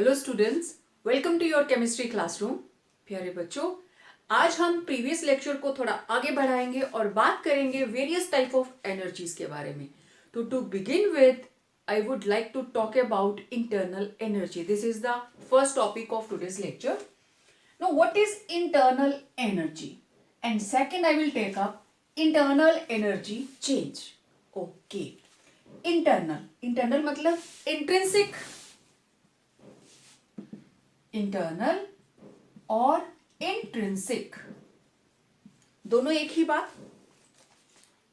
Hello students, welcome to your chemistry classroom. प्यारे बच्चों, आज हम प्रीवियस लेक्चर को थोड़ा आगे बढ़ाएंगे और बात करेंगे वेरियस टाइप ऑफ एनर्जीज के बारे में। तो to begin with I would like to talk about internal energy. This is the first topic of today's lecture. Now what is internal energy and second I will take up internal energy change. Okay, internal मतलब intrinsic, internal और intrinsic दोनों एक ही बात।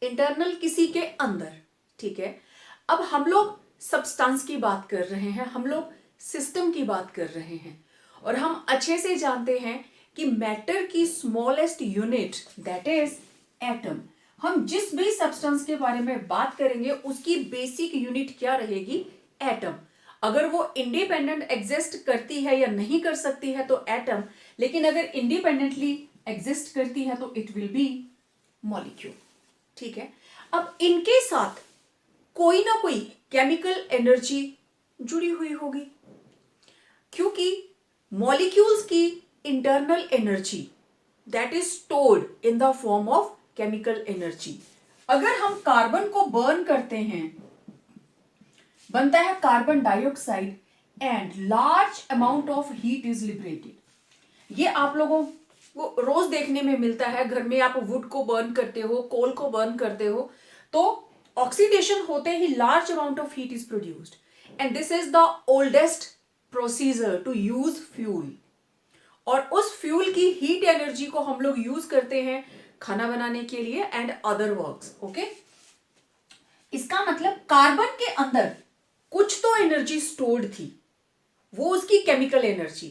Internal किसी के अंदर, ठीक है। अब हम लोग सब्सटेंस की बात कर रहे हैं, हम लोग सिस्टम की बात कर रहे हैं और हम अच्छे से जानते हैं कि मैटर की smallest unit that is atom. हम जिस भी सब्सटेंस के बारे में बात करेंगे उसकी बेसिक यूनिट क्या रहेगी? एटम। अगर वो इंडिपेंडेंट एग्जिस्ट करती है या नहीं कर सकती है तो एटम, लेकिन अगर इंडिपेंडेंटली एग्जिस्ट करती है तो इट विल बी मॉलिक्यूल, ठीक है। अब इनके साथ कोई ना कोई केमिकल एनर्जी जुड़ी हुई होगी, क्योंकि मॉलिक्यूल्स की internal energy that is stored in the form of chemical energy. अगर हम कार्बन को बर्न करते हैं, बनता है carbon dioxide and large amount of heat is liberated. ये आप लोगों को रोज देखने में मिलता है। घर में आप वुड को बर्न करते हो, कोल को बर्न करते हो, तो ऑक्सीडेशन होते ही large amount of heat is produced and this is the oldest procedure to use fuel. और उस फ्यूल की हीट एनर्जी को हम लोग यूज करते हैं खाना बनाने के लिए एंड अदर वर्क्स। ओके, इसका मतलब कार्बन के अंदर कुछ तो एनर्जी स्टोर्ड थी, वो उसकी केमिकल एनर्जी,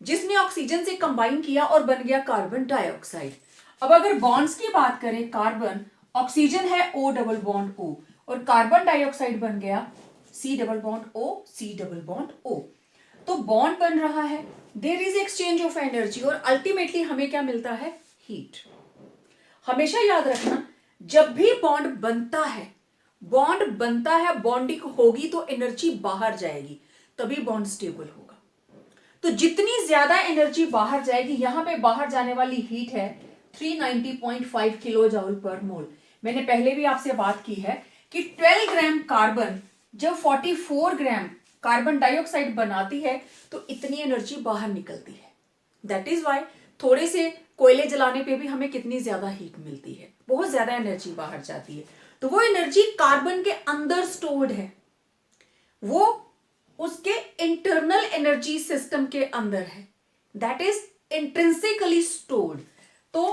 जिसने ऑक्सीजन से कंबाइन किया और बन गया कार्बन डाइऑक्साइड। अब अगर बॉन्ड्स की बात करें, कार्बन, ऑक्सीजन है O डबल बॉन्ड O और कार्बन डाइऑक्साइड बन गया C double bond O C double bond O। तो बॉन्ड बन रहा है, there is exchange of energy और अल्टीमेटली हमें क्या मिलता है? हीट। हमेशा याद रखना, जब भी बॉन्ड बनता है, बॉन्डिंग होगी तो एनर्जी बाहर जाएगी, तभी बॉन्ड स्टेबल होगा। तो जितनी ज्यादा एनर्जी बाहर जाएगी, यहां पे बाहर जाने वाली हीट है 390.5 किलो जूल पर मोल। मैंने पहले भी आपसे बात की है कि 12 ग्राम कार्बन जब 44 ग्राम कार्बन डाइऑक्साइड बनाती है तो इतनी एनर्जी बाहर निकलती है। दैट इज वाई थोड़े से कोयले जलाने पे भी हमें कितनी ज्यादा हीट मिलती है, बहुत ज्यादा एनर्जी बाहर जाती है। तो वो एनर्जी कार्बन के अंदर स्टोर्ड है, वो उसके इंटरनल एनर्जी सिस्टम के अंदर है, दैट इज इंट्रिंसिकली स्टोर्ड। तो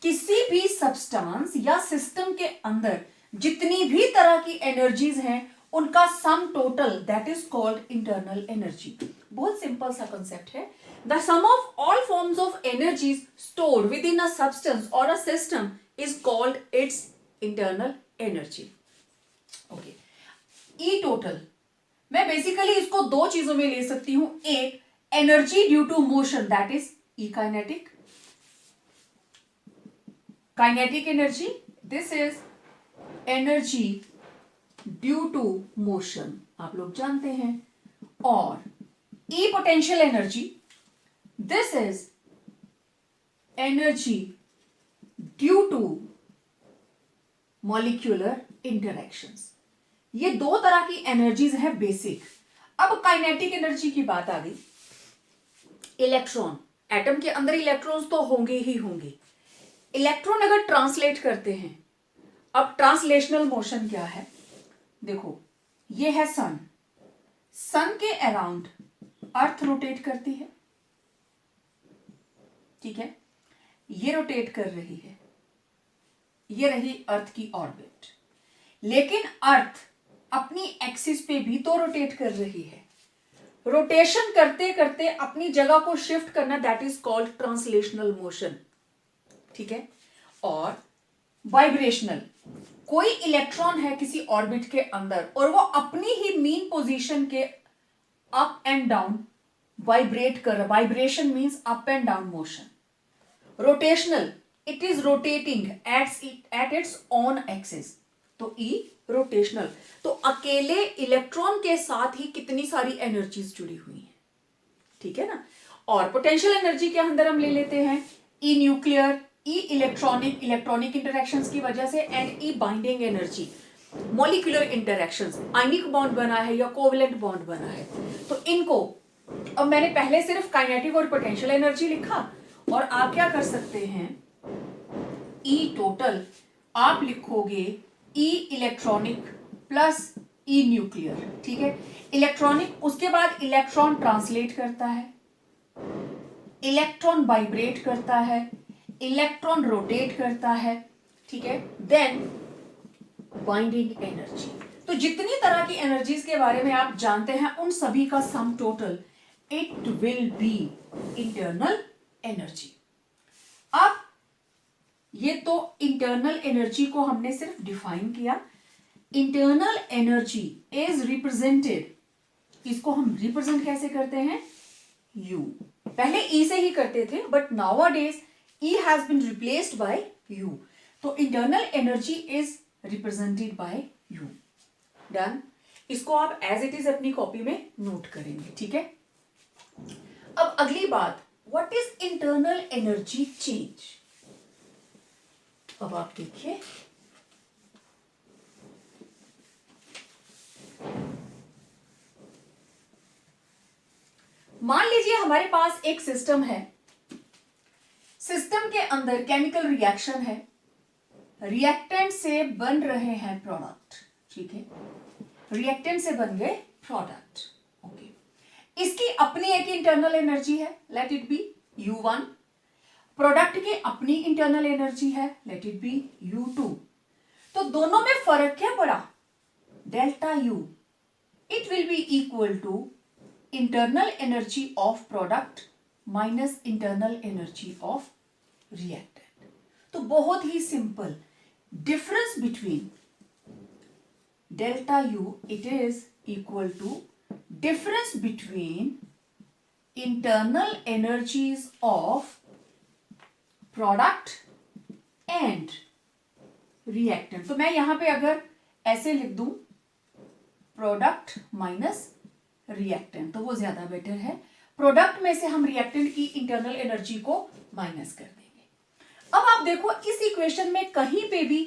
किसी भी सब्सटेंस या सिस्टम के अंदर जितनी भी तरह की एनर्जीज हैं, उनका sum total that is called internal energy. बहुत सिंपल सा कंसेप्ट है। The sum of all forms of energies stored within a substance और a system is called its internal energy. Okay, E total मैं basically इसको दो चीजों में ले सकती हूं। एक, energy due to motion that is E kinetic, kinetic energy, this is energy due to motion, आप लोग जानते हैं। और ई potential energy, this is energy due to molecular interactions. ये दो तरह की एनर्जीज है बेसिक। अब काइनेटिक एनर्जी की बात आ गई। इलेक्ट्रॉन, एटम के अंदर इलेक्ट्रॉन्स तो होंगे ही होंगे। इलेक्ट्रॉन अगर ट्रांसलेट करते हैं, अब ट्रांसलेशनल मोशन क्या है? देखो, ये है सन, सन के अराउंड अर्थ रोटेट करती है, ठीक है, ये रोटेट कर रही है, ये रही अर्थ की ऑर्बिट। लेकिन अर्थ अपनी एक्सिस पे भी तो रोटेट कर रही है। रोटेशन करते करते अपनी जगह को शिफ्ट करना that is called translational motion, ठीक है। और वाइब्रेशनल, कोई इलेक्ट्रॉन है किसी ऑर्बिट के अंदर और वो अपनी ही मीन पोजीशन के अप एंड डाउन वाइब्रेट कर रहा। Vibration means up and down motion. Rotational, it is rotating at its own axis, तो ई रोटेशनल। तो अकेले इलेक्ट्रॉन के साथ ही कितनी सारी एनर्जीज जुड़ी हुई हैं। ठीक है ना। और पोटेंशियल एनर्जी के अंदर हम ले लेते हैं ई न्यूक्लियर, ई इलेक्ट्रॉनिक, इलेक्ट्रॉनिक इंटरेक्शंस की वजह से, and E binding energy, molecular interactions, ionic bond बना है या कोवलेंट बॉन्ड बना है। तो इनको अब मैंने पहले सिर्फ काइनेटिक और पोटेंशियल एनर्जी लिखा, और आप क्या कर सकते हैं, ई टोटल आप लिखोगे ई इलेक्ट्रॉनिक प्लस ई न्यूक्लियर, ठीक है। इलेक्ट्रॉनिक, उसके बाद इलेक्ट्रॉन ट्रांसलेट करता है, इलेक्ट्रॉन वाइब्रेट करता है, इलेक्ट्रॉन रोटेट करता है, ठीक है। Then binding energy. तो जितनी तरह की एनर्जीज के बारे में आप जानते हैं उन सभी का sum total it will B internal energy. अब ये तो इंटरनल एनर्जी को हमने सिर्फ डिफाइन किया। इंटरनल एनर्जी इज रिप्रेजेंटेड, इसको हम रिप्रेजेंट कैसे करते हैं, U। पहले E से ही करते थे, but nowadays E has been replaced by U। तो internal energy is represented by U। Done. इसको आप एज इट इज अपनी कॉपी में नोट करेंगे, ठीक है। अब अगली बात, what is internal energy change. अब आप देखिए, मान लीजिए हमारे पास एक सिस्टम है, सिस्टम के अंदर केमिकल रिएक्शन है, रिएक्टेंट से बन रहे हैं प्रोडक्ट, ठीक है। रिएक्टेंट से बन गए प्रोडक्ट, ओके। इसकी अपनी एक इंटरनल एनर्जी है, let it be U1। Product की अपनी इंटरनल एनर्जी है, लेट इट बी U2। तो दोनों में फर्क क्या पड़ा, delta U। It will be equal to internal energy of product minus internal energy of reactant. तो बहुत ही simple, difference between delta U, it is equal to difference between internal energies of product and reactant। तो मैं यहां पे अगर ऐसे लिख दूं प्रोडक्ट माइनस रिएक्टेंट, तो वो ज्यादा बेटर है। प्रोडक्ट में से हम रिएक्टेंट की इंटरनल एनर्जी को माइनस कर देंगे। अब आप देखो, इस इक्वेशन में कहीं पे भी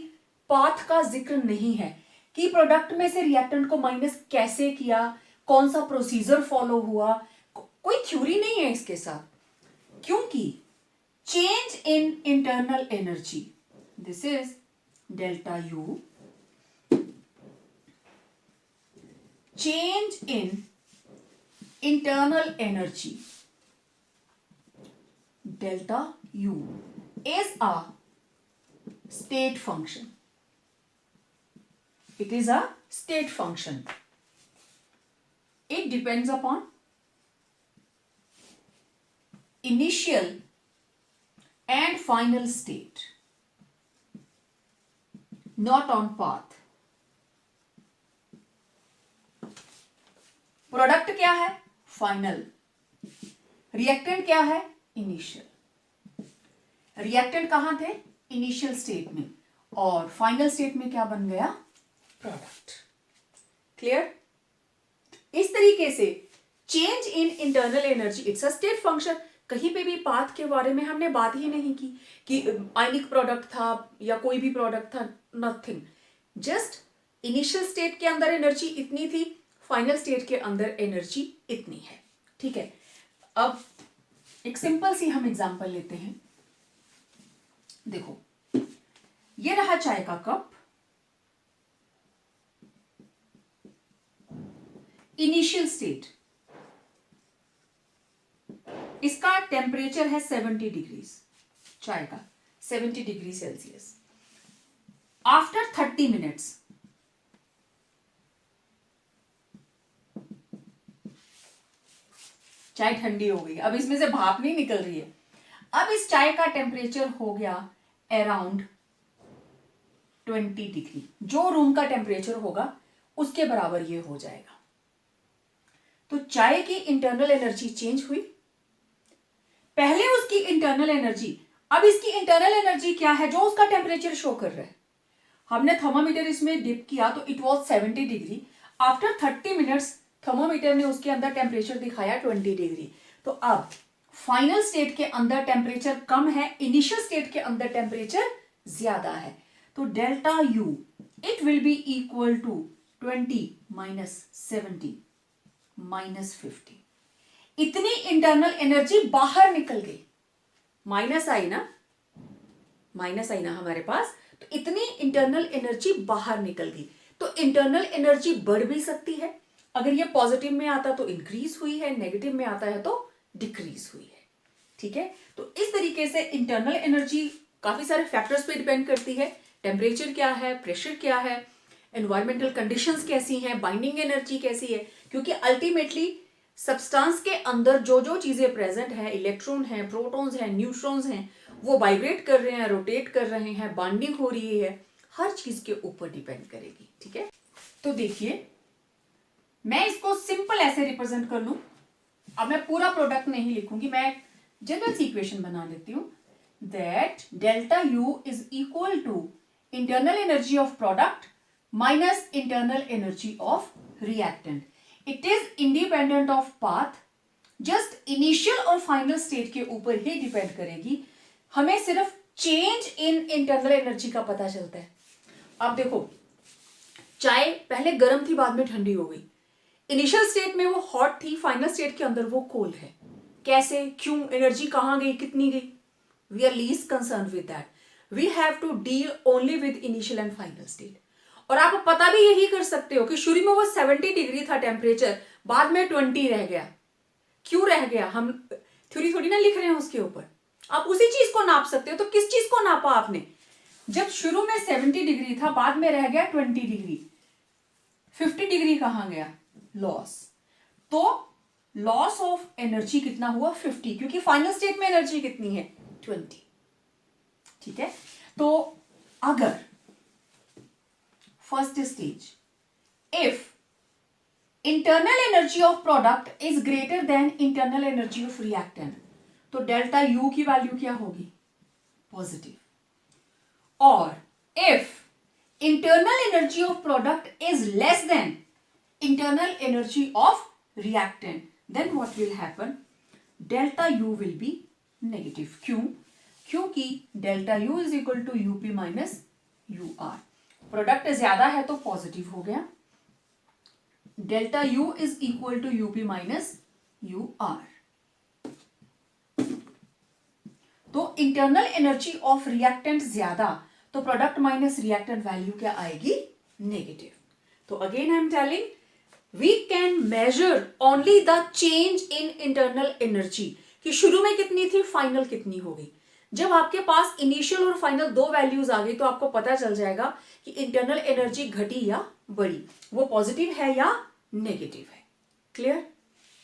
पाथ का जिक्र नहीं है कि प्रोडक्ट में से रिएक्टेंट को माइनस कैसे किया, कौन सा प्रोसीजर फॉलो हुआ, कोई थ्योरी नहीं है इसके साथ, क्योंकि change in internal energy, this is delta U, change in internal energy delta U is a state function. It is a state function. It depends upon initial and final state, not on path. Product क्या है, final. Reactant क्या है, initial. Reactant कहां थे, initial state में, और final state में क्या बन गया, प्रोडक्ट। क्लियर। इस तरीके से change in internal energy, it's a state function. कहीं पे भी पाथ के बारे में हमने बात ही नहीं की कि आयनिक प्रोडक्ट था या कोई भी प्रोडक्ट था, नथिंग। जस्ट इनिशियल स्टेट के अंदर एनर्जी इतनी थी, फाइनल स्टेट के अंदर एनर्जी इतनी है, ठीक है। अब एक सिंपल सी हम एग्जांपल लेते हैं। देखो, ये रहा चाय का कप, इनिशियल स्टेट, इसका टेम्परेचर है 70 डिग्रीज, चाय का 70 डिग्री सेल्सियस। आफ्टर 30 मिनट्स चाय ठंडी हो गई, अब इसमें से भाप नहीं निकल रही है। अब इस चाय का टेम्परेचर हो गया अराउंड 20 डिग्री, जो रूम का टेम्परेचर होगा उसके बराबर ये हो जाएगा। तो चाय की इंटरनल एनर्जी चेंज हुई, पहले उसकी इंटरनल एनर्जी, अब इसकी इंटरनल एनर्जी क्या है, जो उसका टेम्परेचर शो कर रहा है। हमने थर्मामीटर इसमें डिप किया तो it was 70 degree. After 30 minutes thermometer ने उसके अंदर टेम्परेचर दिखाया 20 डिग्री। तो अब फाइनल स्टेट के अंदर टेम्परेचर कम है, इनिशियल स्टेट के अंदर टेम्परेचर ज्यादा है, तो delta U it will be equal to 20 minus 70 minus 50। इतनी इंटरनल एनर्जी बाहर निकल गई, माइनस आई ना हमारे पास, तो इतनी इंटरनल एनर्जी बाहर निकल गई। तो इंटरनल एनर्जी बढ़ भी सकती है, अगर ये पॉजिटिव में आता तो इंक्रीज हुई है, नेगेटिव में आता है तो डिक्रीज हुई है। ठीक है, तो इस तरीके से इंटरनल एनर्जी काफी सारे फैक्टर्स पे डिपेंड करती है। टेम्परेचर क्या है, प्रेशर क्या है, एनवायरमेंटल कंडीशंस कैसी हैं, बाइंडिंग एनर्जी कैसी है, क्योंकि अल्टीमेटली सब्सटेंस के अंदर जो जो चीजें प्रेजेंट है, इलेक्ट्रॉन हैं, प्रोटॉन्स हैं, न्यूट्रॉन्स हैं, वो वाइब्रेट कर रहे हैं, रोटेट कर रहे हैं, बॉन्डिंग हो रही है, हर चीज के ऊपर डिपेंड करेगी। ठीक है, तो देखिए मैं इसको सिंपल ऐसे रिप्रेजेंट कर लूं, अब मैं पूरा प्रोडक्ट नहीं लिखूंगी, मैं जनरल सी इक्वेशन बना लेती हूं, that delta U is equal to internal energy of product minus internal energy of reactant. It is independent of path, just initial और फाइनल स्टेट के ऊपर ही डिपेंड करेगी। हमें सिर्फ चेंज इन इंटरनल एनर्जी का पता चलता है। अब देखो, चाय पहले गर्म थी, बाद में ठंडी हो गई, इनिशियल स्टेट में वो हॉट थी, फाइनल स्टेट के अंदर वो कोल्ड है। कैसे, क्यों, एनर्जी कहां गई, कितनी गई, we are least concern with that, we have to deal only with initial and final state. और आप पता भी यही कर सकते हो कि शुरू में वो 70 डिग्री था टेम्परेचर, बाद में 20 रह गया। क्यों रह गया, हम थ्योरी थोड़ी ना लिख रहे हैं उसके ऊपर, आप उसी चीज को नाप सकते हो। तो किस चीज को नापा आपने, जब शुरू में 70 डिग्री था, बाद में रह गया 20 डिग्री, 50 डिग्री कहां गया, लॉस। तो लॉस ऑफ एनर्जी कितना हुआ, 50, क्योंकि फाइनल स्टेट में एनर्जी कितनी है, 20। ठीक है, तो अगर first stage, if internal energy of product is greater then internal energy of reactant, तो डेल्टा यू की वैल्यू क्या होगी, पॉजिटिव। और if internal energy of product is less than internal energy of reactant, then what will happen, delta u will be negative। क्यों, क्योंकि delta u is equal to up minus ur, product ज्यादा है तो positive हो गया, delta u is equal to up minus ur। तो internal energy of reactant ज्यादा, तो प्रोडक्ट माइनस रिएक्टेंट वैल्यू क्या आएगी, नेगेटिव। तो again I am telling, we can measure only the change in internal energy, कि शुरू में कितनी थी, फाइनल कितनी हो गई। जब आपके पास इनिशियल और फाइनल दो वैल्यूज आ गई, तो आपको पता चल जाएगा कि इंटरनल एनर्जी घटी या बढ़ी, वो पॉजिटिव है या नेगेटिव है। Clear,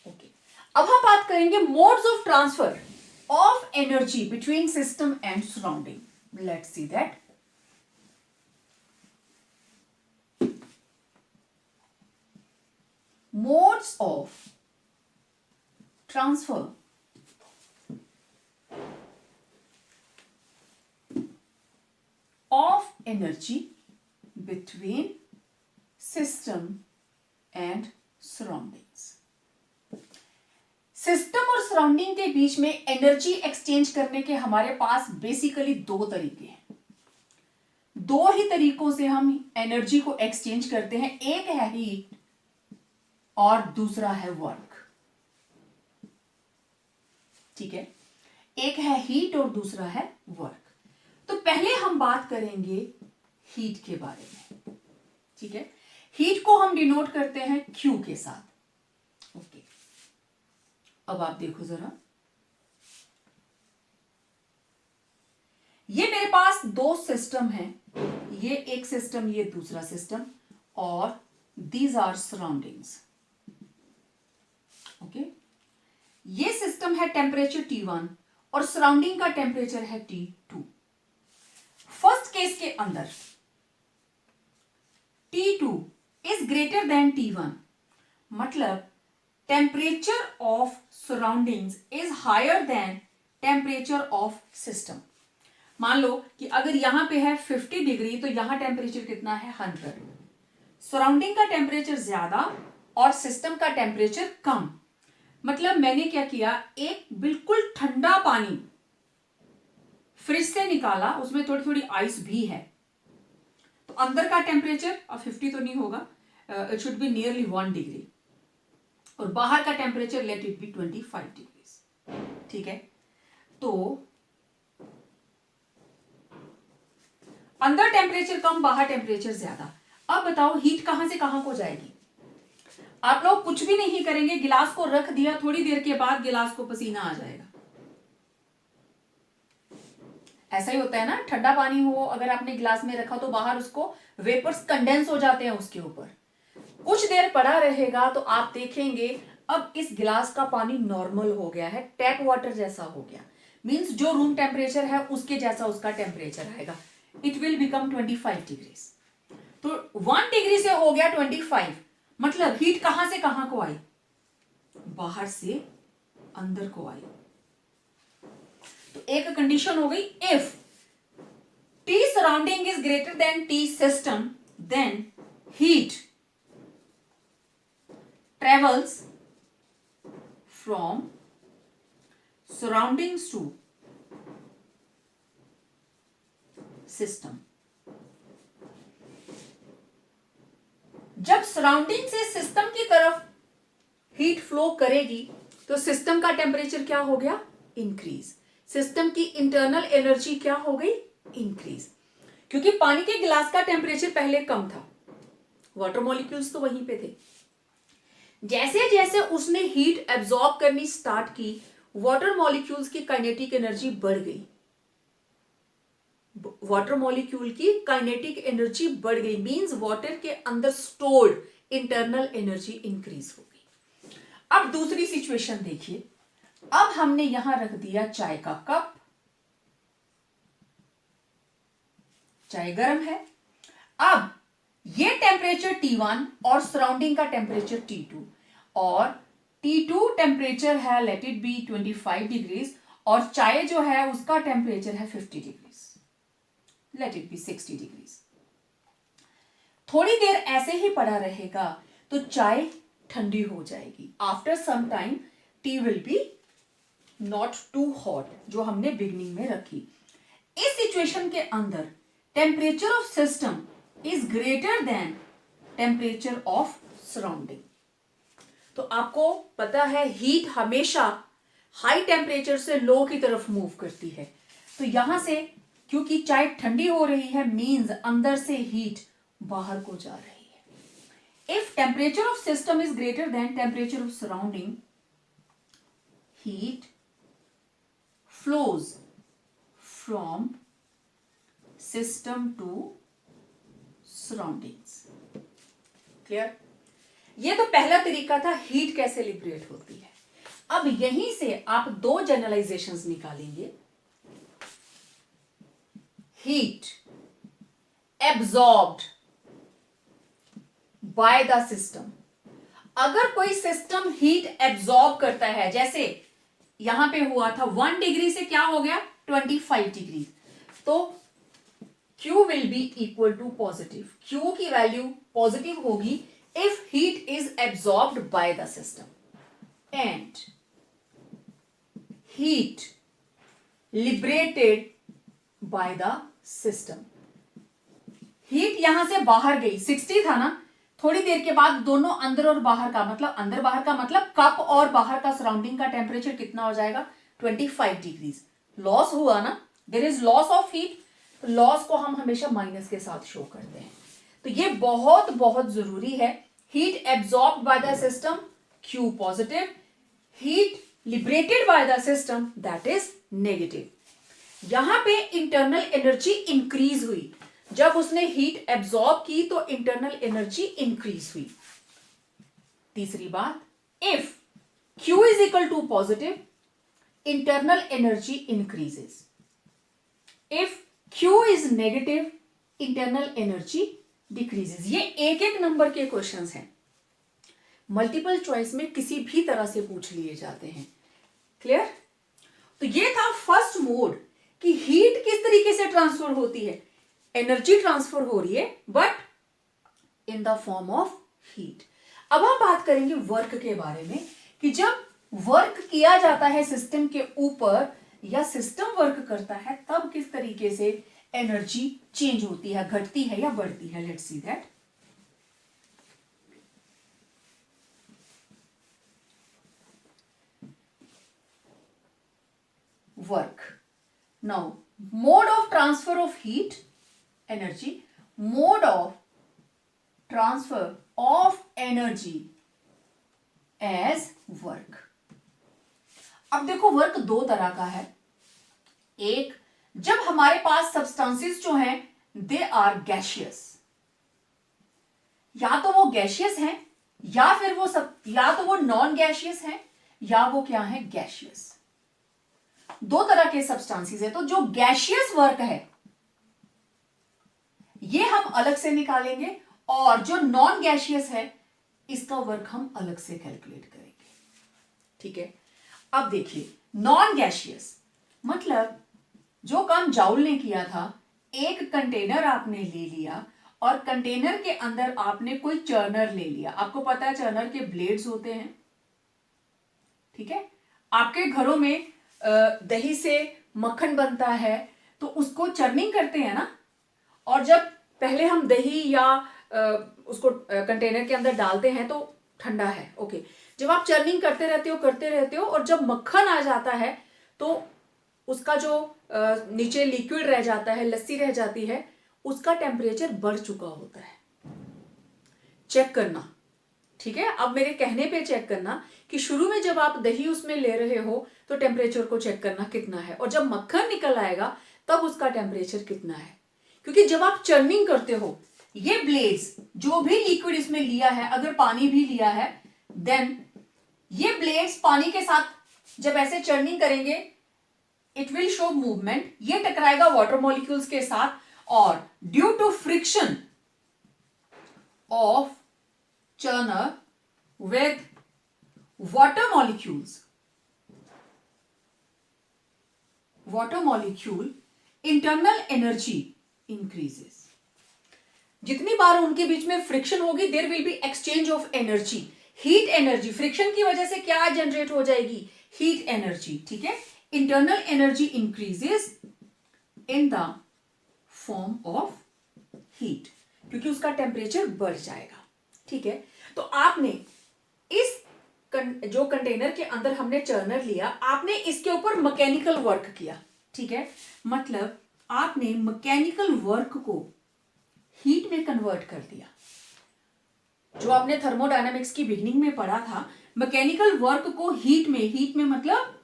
okay. अब हम बात करेंगे modes of transfer of energy between system and surrounding. Let's see that. Modes of transfer of energy between system and surroundings। System और सराउंडिंग के बीच में एनर्जी एक्सचेंज करने के हमारे पास बेसिकली दो तरीके हैं। दो ही तरीकों से हम एनर्जी को एक्सचेंज करते हैं, एक है हीट और दूसरा है वर्क। ठीक है, एक है हीट और दूसरा है वर्क। तो पहले हम बात करेंगे हीट के बारे में। ठीक है, हीट को हम डिनोट करते हैं Q के साथ। ओके, अब आप देखो जरा, ये मेरे पास दो सिस्टम हैं, ये एक सिस्टम, ये दूसरा सिस्टम, और दीज आर सराउंडिंग्स। ओके, ये सिस्टम है टेम्परेचर T1 और सराउंडिंग का टेम्परेचर है T2। फर्स्ट केस के अंदर T2 is greater than T1, मतलब temperature of surroundings is higher than temperature of system. मान लो कि अगर यहां पे है 50 डिग्री, तो यहां टेम्परेचर कितना है, 100। सराउंडिंग का टेम्परेचर ज्यादा और सिस्टम का टेम्परेचर कम, मतलब मैंने क्या किया, एक बिल्कुल ठंडा पानी फ्रिज से निकाला, उसमें थोड़ी थोड़ी आइस भी है, तो अंदर का टेम्परेचर अब 50 तो नहीं होगा, it should be nearly 1 degree, और बाहर का temperature late it B 25 degrees. ठीक है, तो अंदर टेम्परेचर कम, बाहर टेम्परेचर ज्यादा। अब बताओ हीट कहां से कहां को जाएगी? आप लोग कुछ भी नहीं करेंगे, गिलास को रख दिया, थोड़ी देर के बाद गिलास को पसीना आ जाएगा। ऐसा ही होता है ना, ठंडा पानी हो अगर आपने गिलास में रखा तो बाहर उसको वेपर्स कंडेंस हो जाते हैं उसके ऊपर, कुछ देर पड़ा रहेगा तो आप देखेंगे अब इस गिलास का पानी नॉर्मल हो गया है, टैप वाटर जैसा हो गया, मींस जो रूम टेम्परेचर है उसके जैसा उसका टेम्परेचर आएगा, इट विल बिकम 25 डिग्रीज। तो 1 डिग्री से हो गया 25, मतलब हीट कहां से कहां को आई? बाहर से अंदर को आई। तो एक कंडीशन हो गई, if T surrounding is greater than T system, then heat travels from surroundings to system. जब सराउंडिंग से सिस्टम की तरफ हीट फ्लो करेगी तो सिस्टम का टेम्परेचर क्या हो गया? इंक्रीज। सिस्टम की इंटरनल एनर्जी क्या हो गई? इंक्रीज। क्योंकि पानी के गिलास का टेम्परेचर पहले कम था, वाटर मॉलिक्यूल्स तो वहीं पे थे, जैसे जैसे उसने हीट एब्जॉर्ब करनी स्टार्ट की, वाटर मॉलिक्यूल्स की काइनेटिक एनर्जी बढ़ गई, वाटर मॉलिक्यूल की काइनेटिक एनर्जी बढ़ गई, मींस वाटर के अंदर स्टोर्ड इंटरनल एनर्जी इंक्रीज हो गई। अब दूसरी सिचुएशन देखिए, अब हमने यहां रख दिया चाय का कप, चाय गर्म है, अब ये टेम्परेचर T1 और सराउंडिंग का टेम्परेचर T2, और T2 टेम्परेचर है लेट इट बी 25 डिग्रीज, और चाय जो है उसका टेम्परेचर है 50 degrees, late it B 60 degrees. थोड़ी देर ऐसे ही पड़ा रहेगा तो चाय ठंडी हो जाएगी, after some time tea will be not too hot, जो हमने बिगनिंग में रखी। इस सिचुएशन के अंदर temperature of system is greater than temperature of surrounding. तो आपको पता है हीट हमेशा हाई टेम्परेचर से लो की तरफ मूव करती है, तो यहां से क्योंकि चाय ठंडी हो रही है, मींस अंदर से हीट बाहर को जा रही है। If temperature of system is greater than temperature of surrounding, heat flows from system to surroundings. Clear? ये तो पहला तरीका था हीट कैसे लिबरेट होती है। अब यहीं से आप दो जनरलाइजेशंस निकालेंगे, heat absorbed by the system. अगर कोई सिस्टम हीट एब्जॉर्ब करता है, जैसे यहां पे हुआ था 1 डिग्री से क्या हो गया 25 डिग्री, तो Q will be equal to positive. Q की वैल्यू पॉजिटिव होगी if heat is absorbed by the system and heat liberated by the system. Heat यहां से बाहर गई, 60 था ना, थोड़ी देर के बाद दोनों अंदर और बाहर का मतलब, अंदर बाहर का मतलब कप और बाहर का सराउंडिंग का टेम्परेचर कितना हो जाएगा 25 डिग्रीज। लॉस हुआ ना, there is loss of heat, loss को हम हमेशा माइनस के साथ शो करते हैं। तो ये बहुत बहुत जरूरी है। Heat absorbed by the system Q positive, heat liberated bye the system that is negative. यहां पे इंटरनल एनर्जी इंक्रीज हुई, जब उसने हीट एब्जॉर्ब की तो इंटरनल एनर्जी इंक्रीज हुई। तीसरी बात, if Q is equal to positive, internal energy increases. If Q is negative, internal energy decreases. ये एक एक नंबर के क्वेश्चंस हैं, मल्टीपल चॉइस में किसी भी तरह से पूछ लिए जाते हैं। क्लियर? तो ये था फर्स्ट मोड कि हीट किस तरीके से ट्रांसफर होती है। एनर्जी ट्रांसफर हो रही है but in the form of heat. अब हम बात करेंगे वर्क के बारे में कि जब वर्क किया जाता है सिस्टम के ऊपर या सिस्टम वर्क करता है, तब किस तरीके से एनर्जी चेंज होती है, घटती है या बढ़ती है। Let's see that. Work. Now mode of transfer of heat energy, mode of transfer of energy as work. अब देखो वर्क दो तरह का है। एक, जब हमारे पास सब्सटेंसेस जो हैं दे आर गैशियस, या तो वो गैशियस हैं या फिर या तो वो नॉन गैशियस हैं या वो क्या है, गैशियस। दो तरह के सब्सटेंसेस है। तो जो गैशियस वर्क है ये हम अलग से निकालेंगे और जो नॉन गैशियस है इसका वर्क हम अलग से कैलकुलेट करेंगे। ठीक है। अब देखिए नॉन गैशियस मतलब जो काम जाउल ने किया था, एक कंटेनर आपने ले लिया और कंटेनर के अंदर आपने कोई चर्नर ले लिया। आपको पता है चर्नर के ब्लेड्स होते हैं, ठीक है। आपके घरों में दही से मक्खन बनता है तो उसको चर्निंग करते हैं ना, और जब पहले हम दही या उसको कंटेनर के अंदर डालते हैं तो ठंडा है, ओके। जब आप चर्निंग करते रहते हो और जब मक्खन आ जाता है तो उसका जो नीचे लिक्विड रह जाता है, लस्सी रह जाती है, उसका टेम्परेचर बढ़ चुका होता है। चेक करना, ठीक है। अब मेरे कहने पे चेक करना कि शुरू में जब आप दही उसमें ले रहे हो तो टेम्परेचर को चेक करना कितना है, और जब मक्खन निकल आएगा तब उसका टेम्परेचर कितना है। क्योंकि जब आप चर्निंग करते हो, ये ब्लेड्स जो भी लिक्विड इसमें लिया है, अगर पानी भी लिया है, देन ये ब्लेड्स पानी के साथ जब ऐसे चर्निंग करेंगे इट विल शो मूवमेंट, ये टकराएगा वाटर मॉलिक्यूल्स के साथ, और due to friction of churner with water molecule internal energy increases। जितनी बार उनके बीच में फ्रिक्शन होगी there will be exchange of energy, heat energy. Friction की वजह से क्या जनरेट हो जाएगी, हीट एनर्जी, ठीक है। Internal energy increases in the form of heat, क्योंकि उसका टेम्परेचर बढ़ जाएगा, ठीक है। तो आपने इस जो कंटेनर के अंदर हमने चर्नर लिया, आपने इसके ऊपर मैकेनिकल वर्क किया, ठीक है। मतलब आपने मैकेनिकल वर्क को हीट में कन्वर्ट कर दिया। जो आपने थर्मोडायनामिक्स की बिगिनिंग में पढ़ा था, मैकेनिकल वर्क को हीट में मतलब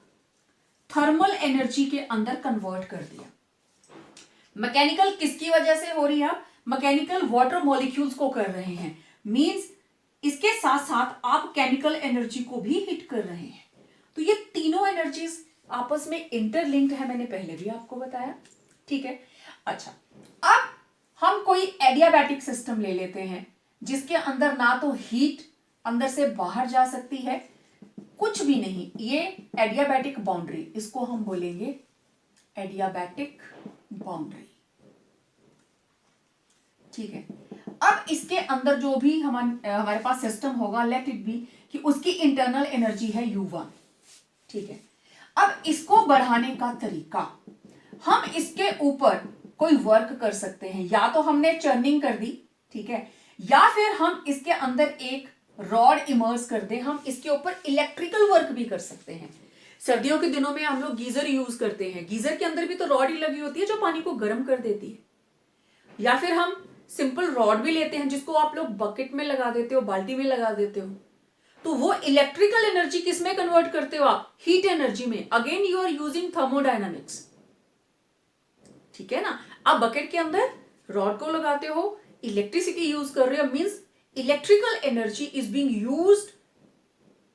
थर्मल एनर्जी के अंदर कन्वर्ट कर दिया। मैकेनिकल किसकी वजह से हो रही है, आप मैकेनिकल वाटर मॉलिक्यूल्स को कर रहे हैं, मींस इसके साथ साथ आप केमिकल एनर्जी को भी हिट कर रहे हैं। तो ये तीनों एनर्जीज आपस में इंटरलिंक्ड है, मैंने पहले भी आपको बताया, ठीक है। अच्छा, अब हम कोई एडियाबैटिक सिस्टम ले लेते हैं जिसके अंदर ना तो हीट अंदर से बाहर जा सकती है, कुछ भी नहीं, ये एडियाबैटिक बाउंड्री, इसको हम बोलेंगे एडियाबैटिक बाउंड्री, ठीक है। अब इसके अंदर जो भी हमारे पास सिस्टम होगा, लेट इट बी कि उसकी इंटरनल एनर्जी है U1, ठीक है। अब इसको बढ़ाने का तरीका, हम इसके ऊपर कोई वर्क कर सकते हैं, या तो हमने चर्निंग कर दी, ठीक है, या फिर हम इसके अंदर एक रॉड इमर्स कर दें, हम इसके ऊपर इलेक्ट्रिकल वर्क भी कर सकते हैं। सर्दियों के दिनों में हम लोग गीजर यूज करते हैं, गीजर के अंदर भी तो रॉड ही लगी होती है जो पानी को गर्म कर देती है। या फिर हम सिंपल रॉड भी लेते हैं जिसको आप लोग बकेट में लगा देते हो, बाल्टी में लगा देते हो, तो वो इलेक्ट्रिकल एनर्जी किस में कन्वर्ट करते हो आप, हीट एनर्जी में। Again you are using thermodynamics, ठीक है ना। आप बकेट के अंदर रॉड को लगाते हो, इलेक्ट्रिसिटी यूज कर रहे हो, means electrical energy is being used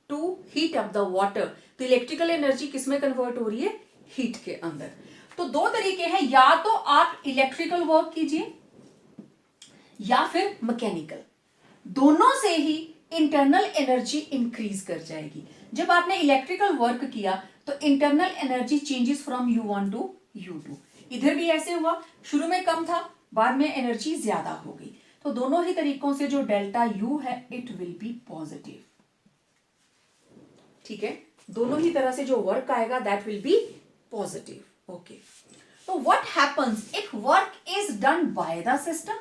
to heat up the water. तो इलेक्ट्रिकल एनर्जी किस में कन्वर्ट हो रही है, हीट के अंदर। तो दो तरीके हैं, या तो आप इलेक्ट्रिकल वर्क कीजिए या फिर मैकेनिकल, दोनों से ही इंटरनल एनर्जी इंक्रीज कर जाएगी। जब आपने इलेक्ट्रिकल वर्क किया तो internal energy changes from U1 to U2। इधर भी ऐसे हुआ, शुरू में कम था, बाद में एनर्जी ज्यादा हो गई। तो दोनों ही तरीकों से जो डेल्टा U है इट विल बी पॉजिटिव, ठीक है। दोनों ही तरह से जो वर्क आएगा that will be positive. Okay, तो what happens if work is done by the system.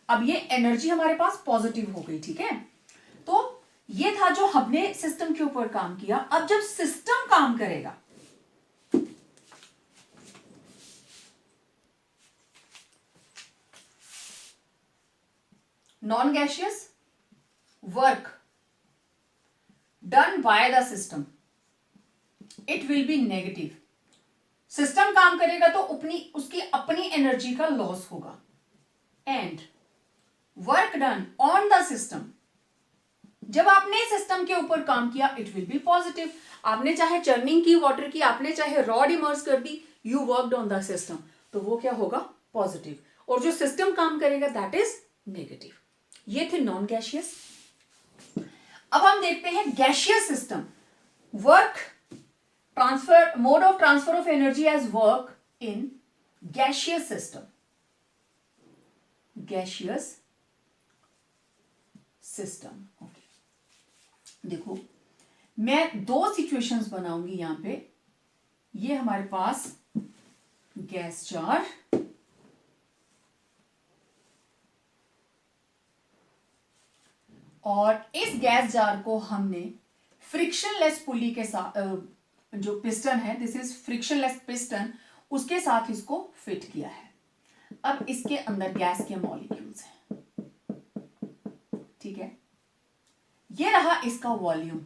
अब ये एनर्जी हमारे पास पॉजिटिव हो गई, ठीक है। तो ये था जो हमने सिस्टम के ऊपर काम किया। अब जब सिस्टम काम करेगा, non gaseous work done by the system, it will B negative. System काम करेगा तो उसकी अपनी एनर्जी का लॉस होगा। And work done on the system, जब आपने सिस्टम के ऊपर काम किया इट विल बी पॉजिटिव। आपने चाहे चर्निंग की वाटर की, आपने चाहे रॉड इमर्स कर दी, you worked on the system, तो वो क्या होगा, पॉजिटिव। और जो सिस्टम काम करेगा दैट इज नेगेटिव। ये थे नॉन गैशियस। अब हम देखते हैं gaseous system. Work transfer, mode of transfer of energy as work in gaseous system. Gaseous system, okay. देखो, मैं दो सिचुएशंस बनाऊंगी यहां पे। ये हमारे पास गैस जार और इस गैस जार को हमने फ्रिक्शनलेस पुली के साथ, जो पिस्टन है, दिस इज फ्रिक्शनलेस पिस्टन, उसके साथ इसको फिट किया है। अब इसके अंदर गैस के मॉलिक्यूल्स हैं, ठीक है। ये रहा इसका वॉल्यूम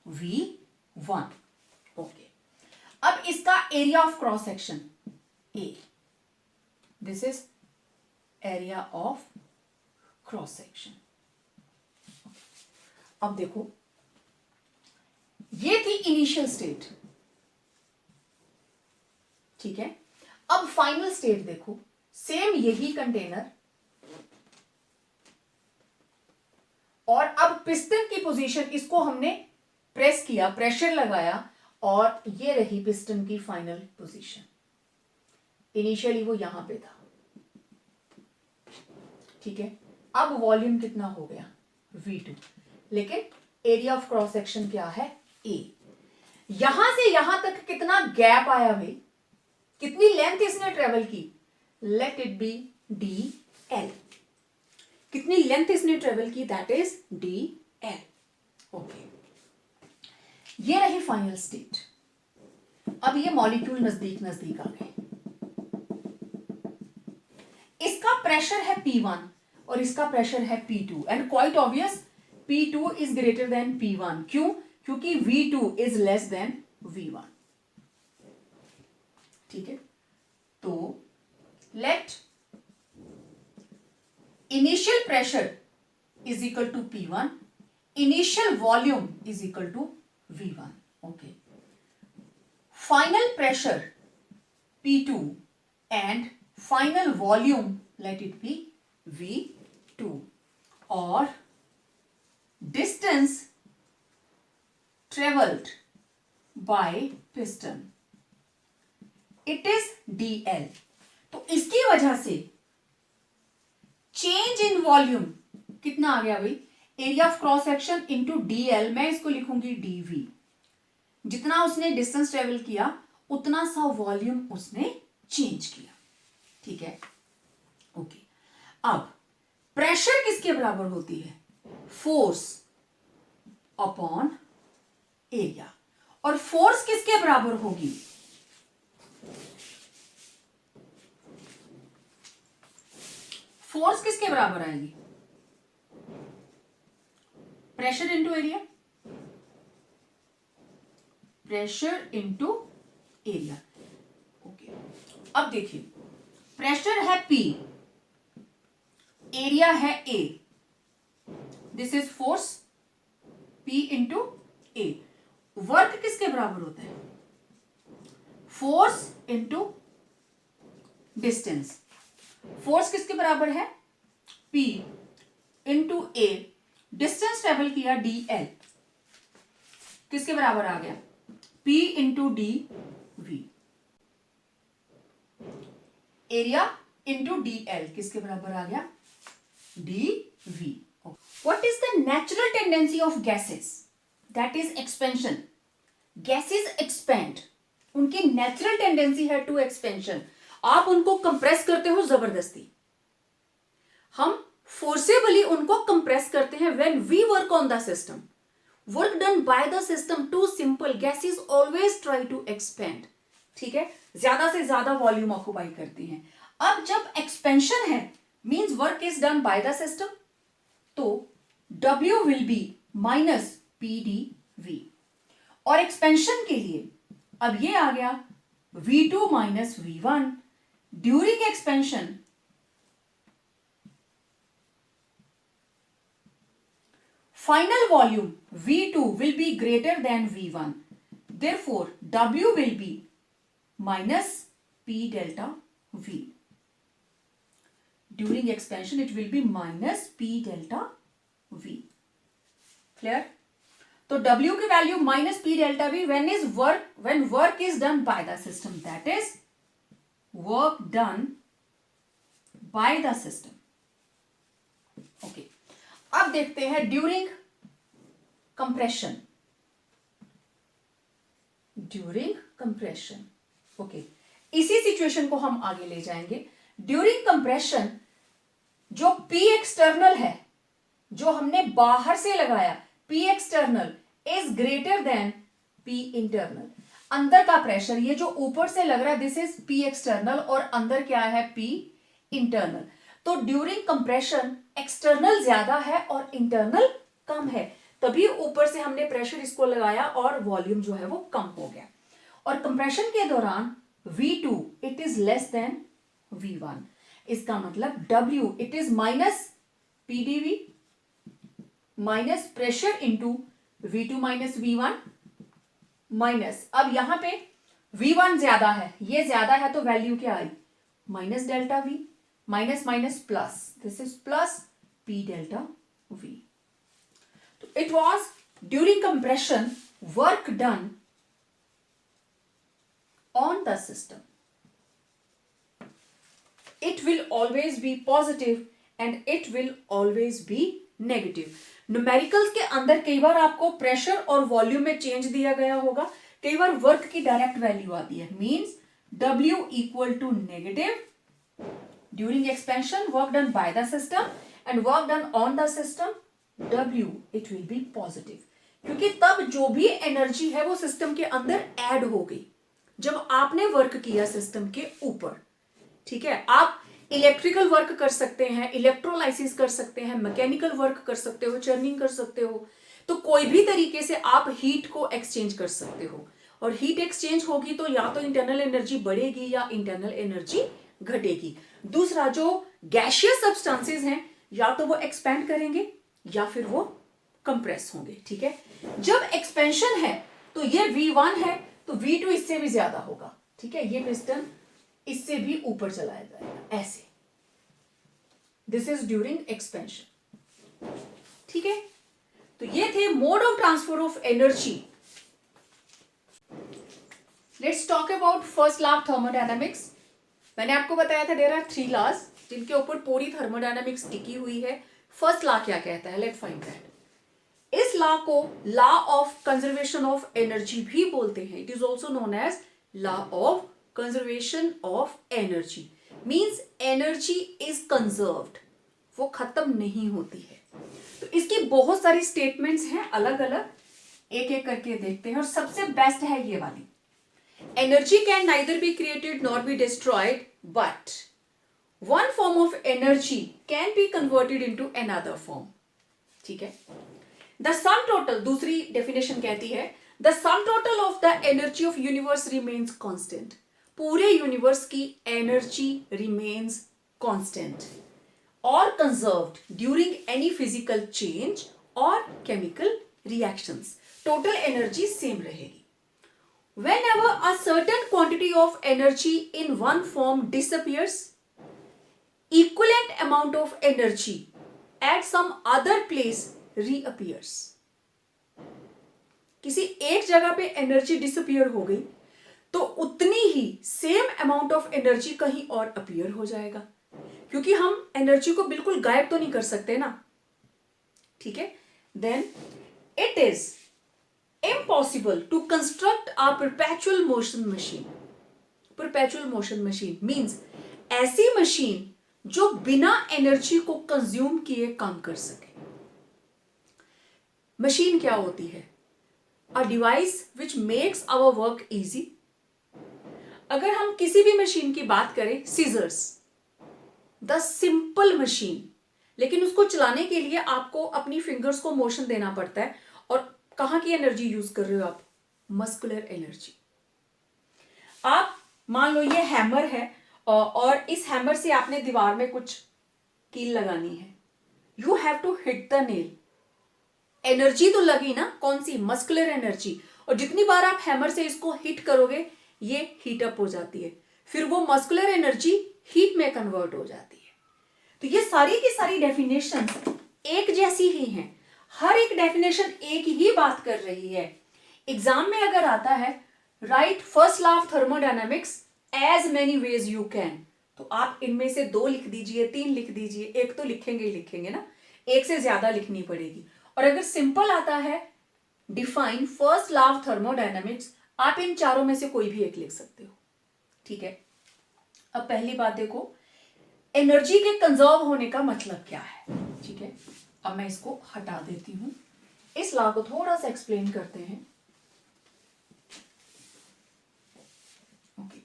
V1, ओके। अब इसका area of cross section A, this is area of cross section. अब देखो, ये थी इनिशियल स्टेट, ठीक है। अब फाइनल स्टेट देखो, सेम यही कंटेनर, और अब पिस्टन की पोजीशन, इसको हमने प्रेस किया, प्रेशर लगाया, और ये रही पिस्टन की फाइनल पोजीशन। इनिशियली वो यहां पे था, ठीक है। अब वॉल्यूम कितना हो गया, V2, लेकिन एरिया ऑफ क्रॉस सेक्शन क्या है, A। यहां से यहां तक कितना गैप आया भाई, कितनी लेंथ इसने ट्रेवल की, लेट इट बी DL। कितनी लेंथ इसने ट्रेवल की, दैट इज DL, ओके। ये रही फाइनल स्टेट। अब ये मॉलिक्यूल नजदीक नजदीक आ गए। इसका प्रेशर है P1 और इसका प्रेशर है P2, and quite obvious P2 is greater then P1। क्यों, क्योंकि V2 is less than V1, ठीक है। तो let initial pressure is equal to P1, initial volume is equal to V1, okay. Final pressure P2 and final volume let it be V2, और distance travelled by piston, it is DL। तो इसकी वजह से change in volume कितना आ गया भाई, area of cross section into DL, मैं इसको लिखूंगी DV। जितना उसने डिस्टेंस ट्रेवल किया उतना सा वॉल्यूम उसने चेंज किया, ठीक है, ओके। अब प्रेशर किसके बराबर होती है, फोर्स अपॉन एरिया, और फोर्स किसके बराबर होगी, फोर्स किसके बराबर आएगी, pressure into area, pressure into area, okay. अब देखिए, प्रेशर है P, एरिया है A, this is force P into A। Work किसके बराबर होता है, फोर्स इंटू डिस्टेंस। फोर्स किसके बराबर है, P into A, distance travel किया DL, किसके बराबर आ गया, P into DV। Area into DL किसके बराबर आ गया, DV। What is the natural tendency of gases, that is expansion, gases expand, उनकी नेचुरल टेंडेंसी है टू एक्सपेंशन। आप उनको कंप्रेस करते हो जबरदस्ती, हम फोर्सेबली उनको कंप्रेस करते हैं। When we work on the system, work done by the system too simple, gases always try to expand. ठीक है, ज्यादा से ज्यादा वॉल्यूम ऑक्यूपाई करती हैं। अब जब एक्सपेंशन है means work is done by the system, तो W will be minus PdV। और एक्सपेंशन के लिए अब ये आ गया V2 minus V1 during expansion. Final volume V2 will be greater than V1, therefore W will be minus P delta V. During expansion it will be minus P delta V. Clear? तो W की value minus P delta V when work is done by the system, that is work done by the system. Okay. अब देखते हैं during compression. During compression, okay, इसी situation को हम आगे ले जाएंगे। ड्यूरिंग कंप्रेशन जो P एक्सटर्नल है, जो हमने बाहर से लगाया, P external is greater then P internal. अंदर का प्रेशर, ये जो ऊपर से लग रहा है दिस इज P एक्सटर्नल और अंदर क्या है P इंटरनल। तो ड्यूरिंग कंप्रेशन एक्सटर्नल ज्यादा है और इंटरनल कम है, तभी ऊपर से हमने प्रेशर इसको लगाया और वॉल्यूम जो है वो कम हो गया। और कंप्रेशन के दौरान V2 it is less than V1, इसका मतलब W it is minus PdV minus pressure into V2 minus V1 minus, अब यहां पे V1 ज्यादा है, ये ज्यादा है तो वैल्यू क्या आई minus delta V, minus minus plus, this is plus P delta V. तो it was during compression work done on the system. It will always be positive and it will always be negative. Numericals के अंदर कई बार आपको pressure और volume में change दिया गया होगा, कई बार वर्क की डायरेक्ट वैल्यू आती है, means W equal to negative during expansion work done by the system and work done on the system W it will be positive, क्योंकि तब जो भी एनर्जी है वो सिस्टम के अंदर ऐड हो गई जब आपने वर्क किया सिस्टम के ऊपर। ठीक है, आप इलेक्ट्रिकल वर्क कर सकते हैं, इलेक्ट्रोलाइसिस कर सकते हैं, मैकेनिकल वर्क कर सकते हो, चर्निंग कर सकते हो, तो कोई भी तरीके से आप हीट को एक्सचेंज कर सकते हो। और हीट एक्सचेंज होगी तो या तो इंटरनल एनर्जी बढ़ेगी या इंटरनल एनर्जी घटेगी। दूसरा, जो गैशियस सब्सटेंसेस हैं या तो वो एक्सपैंड करेंगे या फिर वो कंप्रेस होंगे। ठीक है, जब एक्सपेंशन है तो ये V1 है तो V2 इससे भी ज्यादा होगा। ठीक है, ये पिस्टन इससे भी ऊपर चलाया जाएगा ऐसे, दिस इज ड्यूरिंग एक्सपेंशन। ठीक है, तो ये थे mode of transfer of energy. Let's talk about first law of thermodynamics. मैंने आपको बताया था देयर आर 3 लॉज जिनके ऊपर पूरी थर्मोडायनामिक्स टिकी हुई है। फर्स्ट लॉ क्या कहता है, लेट्स फाइंड दैट। इस लॉ को law of conservation of energy भी बोलते हैं। It is also known as law of conservation of energy, means energy is conserved, वो खत्म नहीं होती है। तो इसकी बहुत सारी स्टेटमेंट्स हैं अलग अलग, एक एक करके देखते हैं और सबसे बेस्ट है ये वाली, energy can neither be created nor be destroyed, but one form of energy can be converted into another form. ठीक है, the sum total, दूसरी डेफिनेशन कहती है the sum total of the energy of universe remains constant. पूरे universe की energy remains constant or conserved during any physical change or chemical reactions. total energy same रहेगी। Whenever a certain quantity of energy in one form disappears, equivalent amount of energy at some other place reappears. किसी एक जगह पे energy disappear हो गई तो उतनी ही same amount of energy कहीं और अपीयर हो जाएगा, क्योंकि हम एनर्जी को बिल्कुल गायब तो नहीं कर सकते ना। ठीक है, then it is impossible to construct a perpetual motion machine. Perpetual motion machine means ऐसी मशीन जो बिना एनर्जी को कंज्यूम किए काम कर सके. मशीन क्या होती है? A device which makes our work easy. अगर हम किसी भी मशीन की बात करें, सीजर्स, द सिंपल मशीन, लेकिन उसको चलाने के लिए आपको अपनी फिंगर्स को मोशन देना पड़ता है. और कहां की एनर्जी यूज कर रहे हो आप? Muscular energy. आप मान लो ये हैमर है और इस हैमर से आपने दीवार में कुछ कील लगानी है. You have to hit the nail. Energy तो लगी ना, कौन सी? Muscular energy. और जितनी बार आप हैमर से इसको हिट करोगे ये हीट अप हो जाती है, फिर वो मस्कुलर एनर्जी हीट में कन्वर्ट हो जाती है. तो ये सारी की सारी डेफिनेशन एक जैसी ही हैं. हर एक डेफिनेशन एक ही बात कर रही है. एग्जाम में अगर आता है right first law of thermodynamics as many ways you can, तो आप इनमें से 2 लिख दीजिए, 3 लिख दीजिए, एक तो लिखेंगे ही लिखेंगे ना, एक से ज्यादा लिखनी पड़ेगी. और अगर सिंपल आता है define first law of thermodynamics, आप इन चारों में से कोई भी एक लिख सकते हो. ठीक है. अब पहली बात देखो, एनर्जी के कंजर्व होने का मतलब क्या है. ठीक है, अब मैं इसको हटा देती हूं. इस लॉ को थोड़ा सा एक्सप्लेन करते हैं. ओके,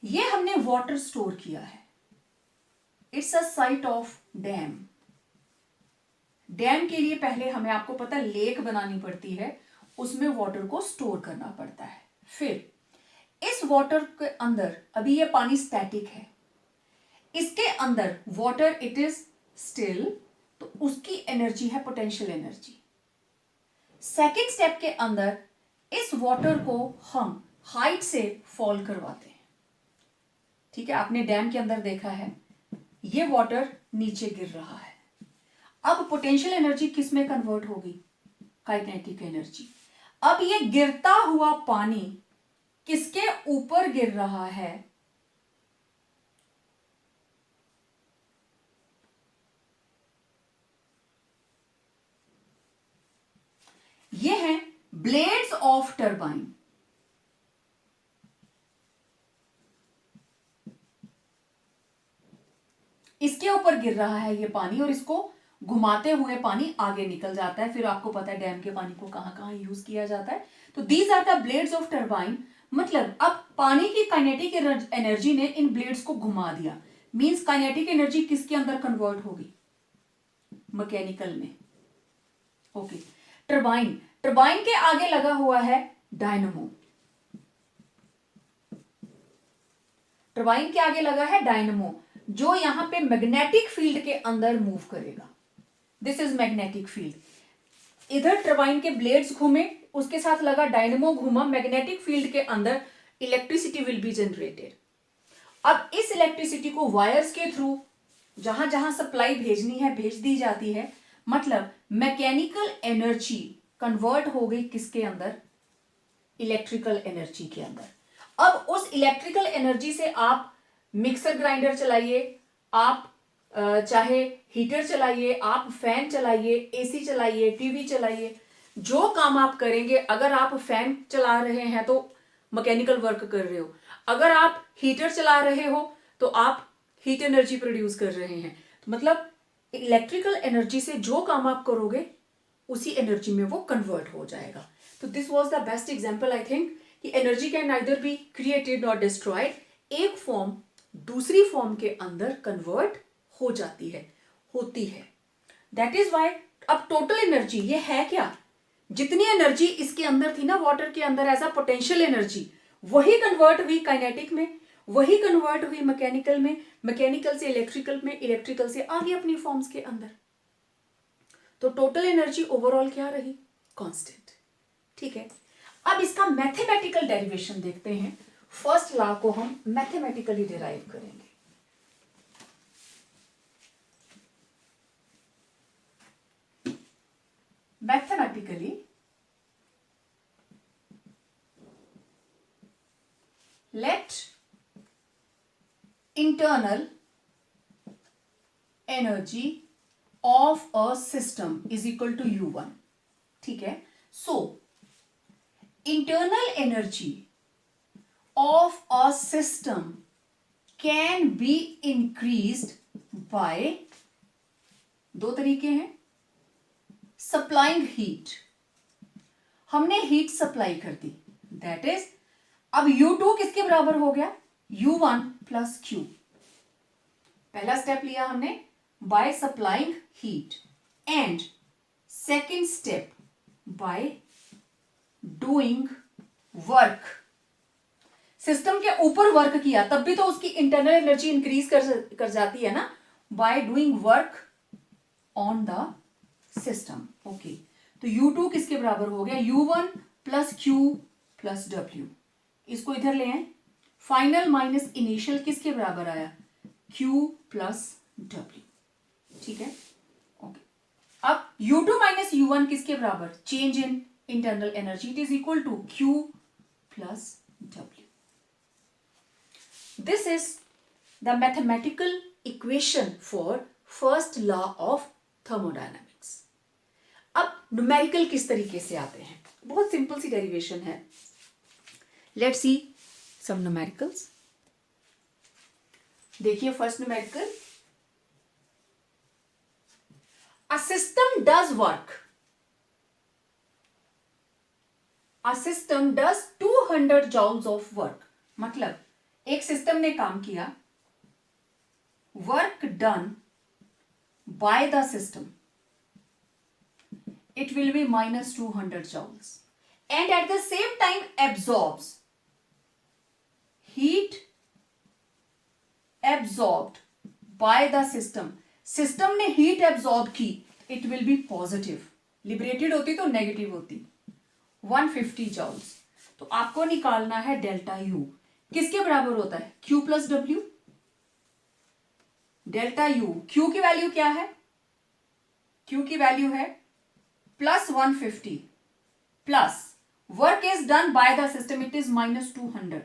ये हमने वाटर स्टोर किया है. It's a site of dam. Dam के लिए पहले हमें, आपको पता है, लेक बनानी पड़ती है, उसमें वाटर को स्टोर करना पड़ता है. फिर इस वाटर के अंदर, अभी ये पानी स्टैटिक है, इसके अंदर वाटर इट इज स्टिल, तो उसकी एनर्जी है पोटेंशियल एनर्जी. सेकेंड स्टेप के अंदर इस वाटर को हम हाइट से फॉल करवाते हैं. ठीक है, आपने डैम के अंदर देखा है ये वाटर नीचे गिर रहा है. अब पोटेंशियल एनर्जी किस में कन्वर्ट होगी? Kinetic energy. अब ये गिरता हुआ पानी किसके ऊपर गिर रहा है? ये हैं ब्लेड्स ऑफ टरबाइन. इसके ऊपर गिर रहा है ये पानी और इसको घुमाते हुए पानी आगे निकल जाता है. फिर आपको पता है डैम के पानी को कहां कहां यूज किया जाता है. तो these are the blades of turbine. मतलब अब पानी की काइनेटिक एनर्जी ने इन ब्लेड्स को घुमा दिया. मींस काइनेटिक एनर्जी किसके अंदर कन्वर्ट होगी? मैकेनिकल में. ओके. टरबाइन, टरबाइन के आगे लगा हुआ है डायनमो. टरबाइन के आगे लगा है डायनमो, जो यहां पे मैग्नेटिक फील्ड के अंदर मूव करेगा. This is magnetic field. इधर टरबाइन के ब्लेड्स घूमे, उसके साथ लगा डायनमो घूमा, मैग्नेटिक फील्ड के अंदर इलेक्ट्रिसिटी विल बी जनरेटेड. अब इस इलेक्ट्रिसिटी को वायर्स के थ्रू जहां जहां सप्लाई भेजनी है भेज दी जाती है. मतलब मैकेनिकल एनर्जी कन्वर्ट हो गई किसके अंदर? इलेक्ट्रिकल एनर्जी के अंदर. अब उस इलेक्ट्रिकल एनर्जी से आप मिक्सर ग्राइंडर चलाइए, आप चाहे हीटर चलाइए, आप फैन चलाइए, एसी चलाइए, टीवी चलाइए, जो काम आप करेंगे. अगर आप फैन चला रहे हैं तो मैकेनिकल वर्क कर रहे हो, अगर आप हीटर चला रहे हो तो आप हीट एनर्जी प्रोड्यूस कर रहे हैं. तो मतलब इलेक्ट्रिकल एनर्जी से जो काम आप करोगे उसी एनर्जी में वो कन्वर्ट हो जाएगा. तो this was the best example I think कि energy can neither be created not destroyed. एक फॉर्म दूसरी फॉर्म के अंदर कन्वर्ट हो जाती है, होती है. दैट इज वाई अब टोटल एनर्जी ये है क्या? जितनी एनर्जी इसके अंदर थी ना वाटर के अंदर एज अ पोटेंशियल एनर्जी, वही कन्वर्ट हुई काइनेटिक में, वही कन्वर्ट हुई मैकेनिकल में, मैकेनिकल से इलेक्ट्रिकल में, इलेक्ट्रिकल से आगे अपनी फॉर्म्स के अंदर. तो टोटल एनर्जी ओवरऑल क्या रही? कांस्टेंट. ठीक है. अब इसका मैथमेटिकल डेरिवेशन देखते हैं. फर्स्ट लॉ को हम मैथमेटिकली डिराइव करेंगे. Mathematically let internal energy of a system is equal to U1. ठीक है. So internal energy of a system can be increased by, दो तरीके हैं, सप्लाइंग हीट, हमने हीट सप्लाई कर दी, दैट इज अब U2 किसके बराबर हो गया, U1 प्लस Q, पहला स्टेप लिया हमने by supplying heat, and second step by doing work, system के ऊपर वर्क किया तब भी तो उसकी इंटरनल एनर्जी इंक्रीज कर जाती है ना, by doing work on the system. Okay, तो U2 किसके बराबर हो गया, U1 plus Q plus W, इसको इधर ले आए, फाइनल माइनस इनिशियल किसके बराबर आया, Q प्लस W, ठीक है। ओके, अब U2 माइनस U1 किसके बराबर, change in internal energy, it is equal to Q plus W। This is the mathematical equation for first law of thermodynamics. अब numerical किस तरीके से आते हैं, बहुत सिंपल सी डेरिवेशन है, लेट्स सी सम न्यूमेरिकल्स। देखिए first numerical, a system does work, a system does 200 joules of work, मतलब एक सिस्टम ने काम किया, work done by the system it will be minus 200 joules, and at the same time absorbs heat absorbed by the system, system ने heat absorb की, it will be positive, liberated होती तो negative होती, 150 joules. तो आपको निकालना है delta U, किसके बराबर होता है, Q plus W, delta U, Q की वैल्यू क्या है, Q की वैल्यू है plus 150 plus work is done by the system, it is minus 200,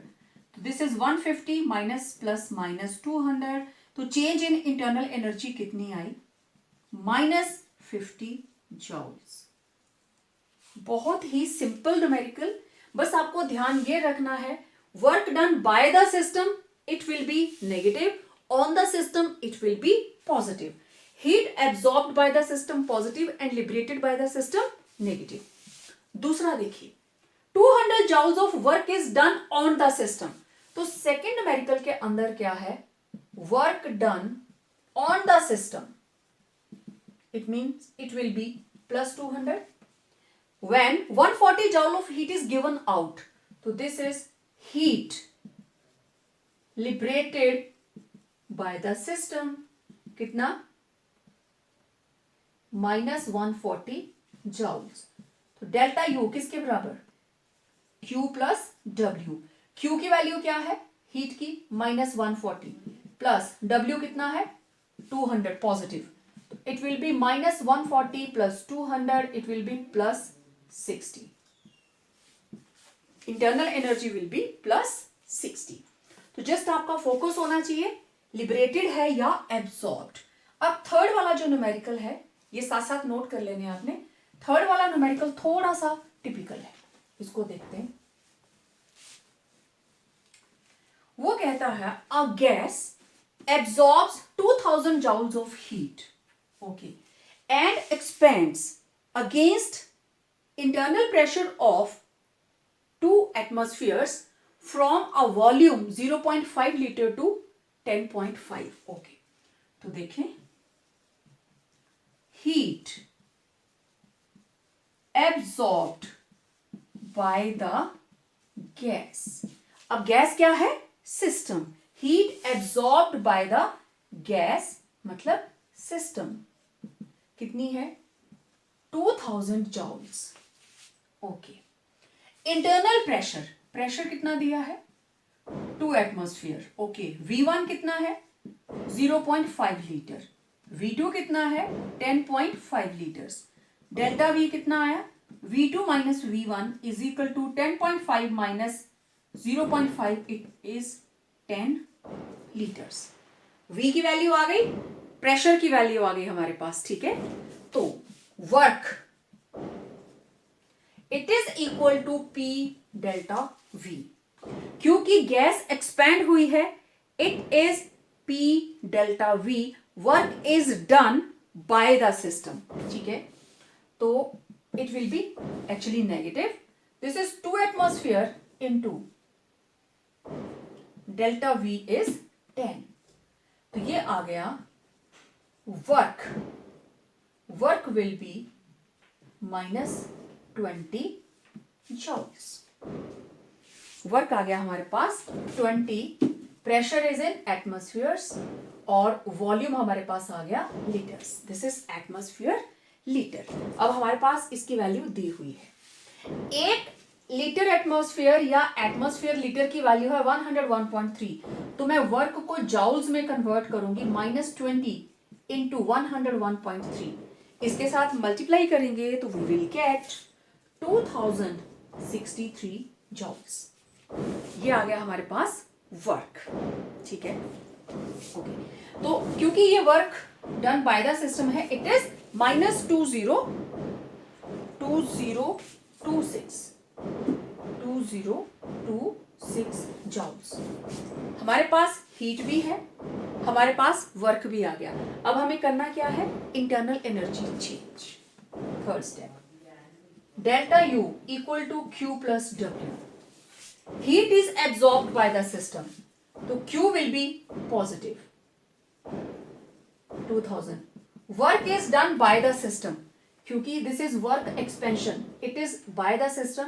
तो this is 150 minus plus minus 200, तो चेंज इन इंटरनल एनर्जी कितनी आई, माइनस 50 जॉल्स। बहुत ही सिंपल न्यूमेरिकल, बस आपको ध्यान ये रखना है, work done by the system it will B negative, on the system it will be positive, heat absorbed by the system positive and liberated by the system negative। दूसरा देखिए, 200 joules of work is done on the system, तो second numerical के अंदर क्या है, work done on the system, it means it will be plus 200, when 140 joule of heat is given out, so this is heat liberated by the system, कितना, minus 140 joules, तो delta you किसके बराबर, Q plus W, Q की value क्या है heat की, minus 140 plus W कितना है 200 पॉजिटिव, तो it will B minus 140 plus 200, it will B plus 60, internal energy will be plus 60। तो जस्ट आपका फोकस होना चाहिए लिबरेटेड है या एब्सॉर्ब्ड। अब थर्ड वाला जो न्यूमेरिकल है, ये साथ साथ नोट कर लेने आपने, थर्ड वाला न्यूमेरिकल थोड़ा सा टिपिकल है, इसको देखते हैं। वो कहता है a gas absorbs 2000 joules of heat, okay, and expands against internal pressure of 2 atmospheres from a volume 0.5 litre to 10.5, okay. तो देखें, heat absorbed by the gas, अब गैस क्या है, system, heat absorbed by the gas मतलब system कितनी है 2000 joules, okay. Internal pressure, pressure कितना दिया है 2 एटमॉस्फेयर, ओके। V1 कितना है 0.5 लीटर, V2 कितना है 10.5 लीटर्स, डेल्टा V कितना आया, V2 माइनस V1 इज इक्वल टू 10.5 minus 0.5, it is 10 litres. V की वैल्यू आ गई, प्रेशर की वैल्यू आ गई हमारे पास, ठीक है। तो work it is equal to P delta V. क्योंकि गैस एक्सपैंड हुई है, it is P delta V, work is done by the system. ठीक है, तो it will be actually negative. This is 2 atmosphere into delta V is 10। तो ये आ गया work will be -20 joules. Work आ गया हमारे पास 20, प्रेशर इज इन एटमॉस्फेयर्स और वॉल्यूम हमारे पास आ गया litres. This is atmosphere litre. अब हमारे पास इसकी वैल्यू दी हुई है। 1 लीटर एटमॉस्फेयर या एटमॉस्फेयर लीटर की वैल्यू है 101.3। तो मैं वर्क को जाउल्स में कन्वर्ट करूंगी, -20 इंटू 101.3। इसके साथ मल्टीप्लाई करेंगे तो वी विल गेट 2063 जॉल्स। ये आ गया हमारे पास वर्क। ठीक है, ओके। तो क्योंकि ये work done by the system है, इट इज -2026 जॉल्स। हमारे पास हीट भी है, हमारे पास वर्क भी आ गया। अब हमें करना क्या है? Internal energy change. Third step, delta U equal to Q plus W. Heat is absorbed by the system, तो Q will be positive 2000. Work is done by the system, क्योंकि this is work expansion, it is by the system।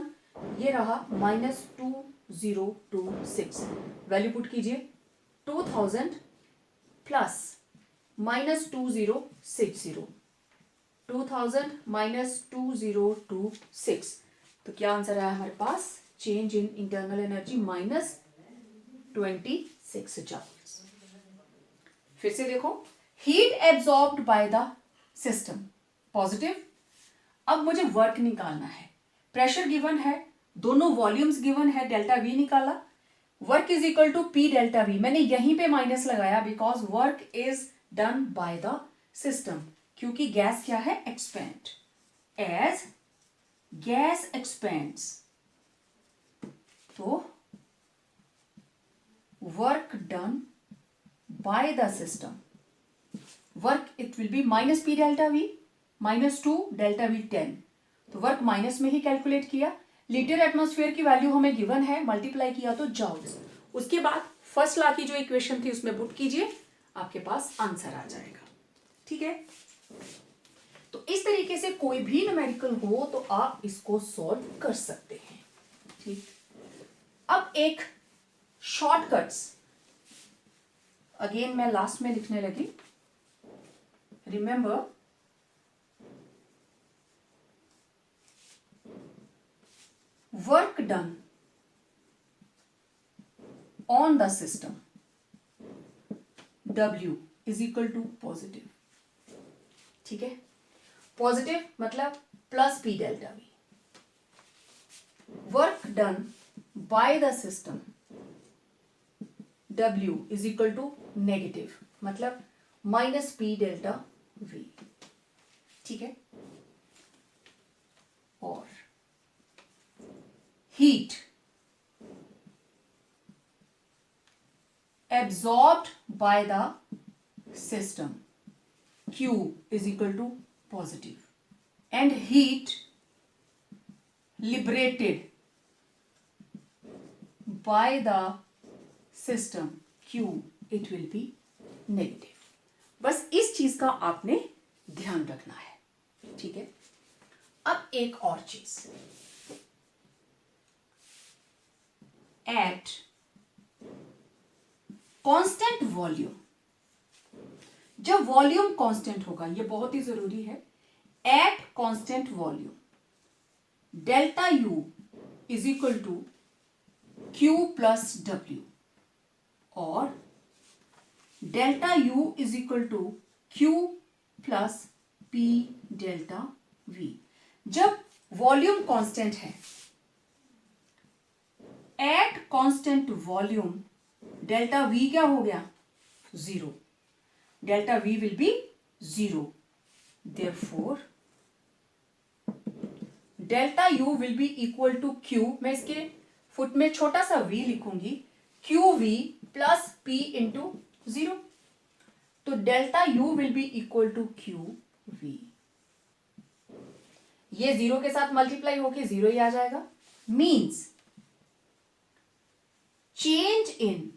ये रहा -2026। Value put कीजिए, 2000 plus -2060, 2000 -2026। तो क्या answer आया हमारे पास? Change in internal energy -26 joules. फिर से देखो, heat absorbed by the system positive. अब मुझे वर्क निकालना है, प्रेशर गिवन है, दोनों वॉल्यूम्स गिवन है, डेल्टा वी निकाला, work is equal to P delta V. मैंने यहीं पे माइनस लगाया because work is done by the system, क्योंकि गैस क्या है? एक्सपेंड। एज गैस एक्सपेंड्स, तो work done by the system, work it will B -p delta we, -2 delta we 10। तो work minus में ही कैलकुलेट किया, लीटर एटमॉस्फेयर की value हमें given है, मल्टीप्लाई किया तो जॉल्स। उसके बाद फर्स्ट लॉ की जो इक्वेशन थी उसमें पुट कीजिए, आपके पास आंसर आ जाएगा। ठीक है, तो इस तरीके से कोई भी न्यूमेरिकल हो तो आप इसको सॉल्व कर सकते हैं। ठीक, अब एक शॉर्टकट्स अगेन मैं लास्ट में लिखने लगी। Remember, work done on the system W is equal to positive. ठीक है, पॉजिटिव मतलब plus P delta V. Work done by the system W is equal to negative, मतलब -P डेल्टा V। ठीक है, और heat absorbed by the system Q is equal to positive, and heat liberated by the system Q it will be negative। बस इस चीज का आपने ध्यान रखना है। ठीक है, अब एक और चीज, एट कांस्टेंट वॉल्यूम, जब वॉल्यूम कांस्टेंट होगा, ये बहुत ही जरूरी है, at constant volume delta U is equal to Q plus W, और delta U is equal to Q plus P delta V। जब वॉल्यूम कांस्टेंट है, at constant volume delta V क्या हो गया? 0। Delta V will be 0, therefore delta U will be equal to Q, मैं इसके foot में छोटा सा v लिखूंगी, Q V plus P into 0। तो delta U will be equal to Q V, ये 0 के साथ मल्टीप्लाई होके 0 ही आ जाएगा। Means change in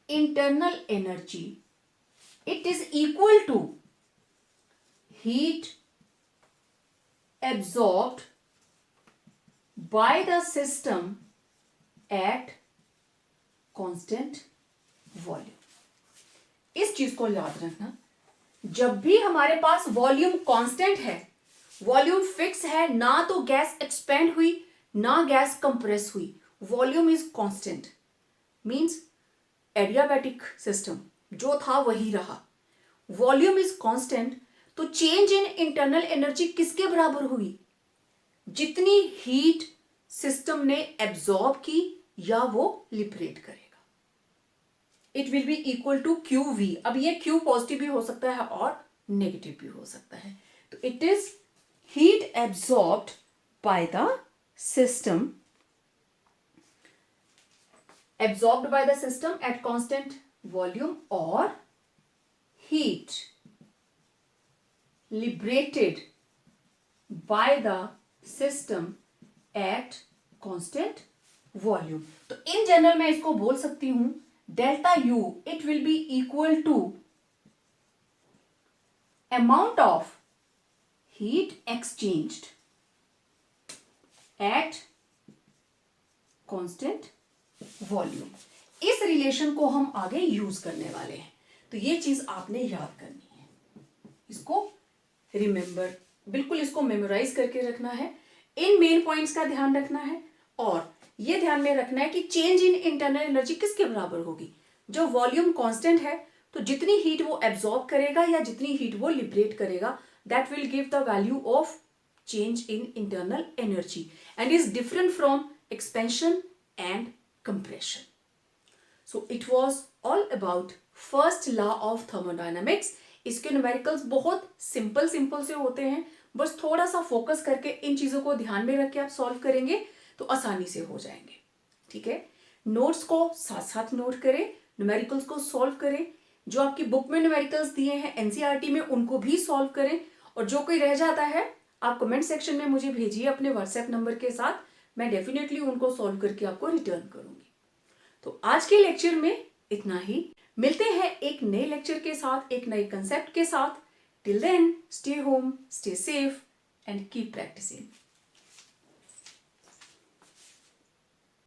internal energy, it is equal to heat absorbed by the system at constant volume। इस चीज को याद रखना, जब भी हमारे पास वॉल्यूम कांस्टेंट है, वॉल्यूम फिक्स है, ना तो गैस एक्सपेंड हुई ना गैस कंप्रेस हुई, volume is constant, means adiabatic system जो था वही रहा, वॉल्यूम इज कांस्टेंट, तो चेंज इन इंटरनल एनर्जी किसके बराबर हुई? जितनी हीट सिस्टम ने एब्जॉर्ब की या वो लिबरेट करेगा। It will be equal to Q V. अब ये क्यू पॉजिटिव भी हो सकता है और नेगेटिव भी हो सकता है, तो it is heat absorbed by the system, absorbed by the system at constant volume or heat liberated by the system at constant volume। तो इन जनरल मैं इसको बोल सकती हूं delta U it will be equal to amount of heat exchanged at constant volume. इस relation को हम आगे यूज करने वाले हैं, तो ये चीज आपने याद करनी है, इसको रिमेंबर, बिल्कुल इसको मेमोराइज करके रखना है, इन मेन पॉइंट्स का ध्यान रखना है और ये ध्यान में रखना है कि चेंज इन इंटरनल एनर्जी किसके बराबर होगी? जो वॉल्यूम कांस्टेंट है तो जितनी हीट वो एब्जॉर्ब करेगा या जितनी हीट वो लिबरेट करेगा, that will give the value of change in internal energy and is different from expansion and compression। So it was all about first law of thermodynamics। इसके न्यूमेरिकल्स बहुत simple से होते हैं, बस थोड़ा सा फोकस करके इन चीजों को ध्यान में रख के आप सॉल्व करेंगे तो आसानी से हो जाएंगे। ठीक है, नोट्स को साथ साथ नोट करें, न्यूमेरिकल्स को सॉल्व करें, जो आपकी बुक में न्यूमेरिकल्स दिए हैं एनसीईआरटी में उनको भी सॉल्व करें, और जो कोई रह जाता है आप कमेंट सेक्शन में मुझे भेजिए अपने व्हाट्सएप नंबर के साथ, मैं डेफिनेटली उनको सॉल्व करके आपको रिटर्न करूंगी। तो आज के लेक्चर में इतना ही, मिलते हैं एक नए लेक्चर के साथ, एक नए कंसेप्ट के साथ। Till then stay home, stay safe and keep practising.